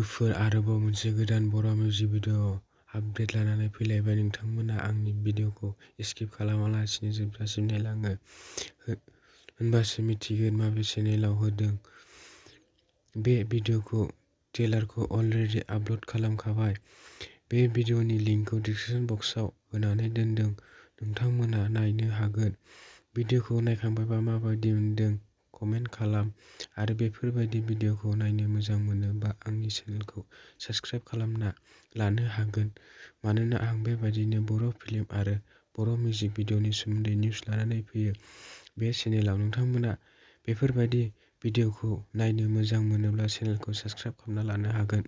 लोगोफोर, आरोबाव मोनसे गोदान बर' मिउजिक भिडिअ आपडेट लानानै फैलायबाय। नोंथांमोना आंनि भिडिअखौ स्किप खालामालासिनो जोबजासिम नायलाङो, होनबासो मिथिगोन माबे चेनेलाव होदों। बे भिडिअखौ ट्रेलारखौ अलरेडि आपल'ड खालामखाबाय। बे भिडिअनि लिंकखौ डिसक्रिपशन बक्सआव होनानै दोनदों, नोंथांमोना नायनो हागोन। भिडिअखौ नायखांबायबा माबायदि मोनदों कमेन्ट खालाम आरो बेफोरबायदि भिडिअखौ नायनो मोजां मोनोबा आंनि चेनेलखौ साबस्क्राइब खालामना लानो हागोन, मानोना आं बेबायदिनो बर' फिल्म आरो बर' मिउजिक भिडिअनि सोमोन्दै निउस लानानै फैयो बे चेनेलाव। नोंथांमोना बेफोरबायदि भिडिअखौ नायनो मोजां मोनोब्ला चेनेलखौ साबस्क्राइब खालामना लानो हागोन।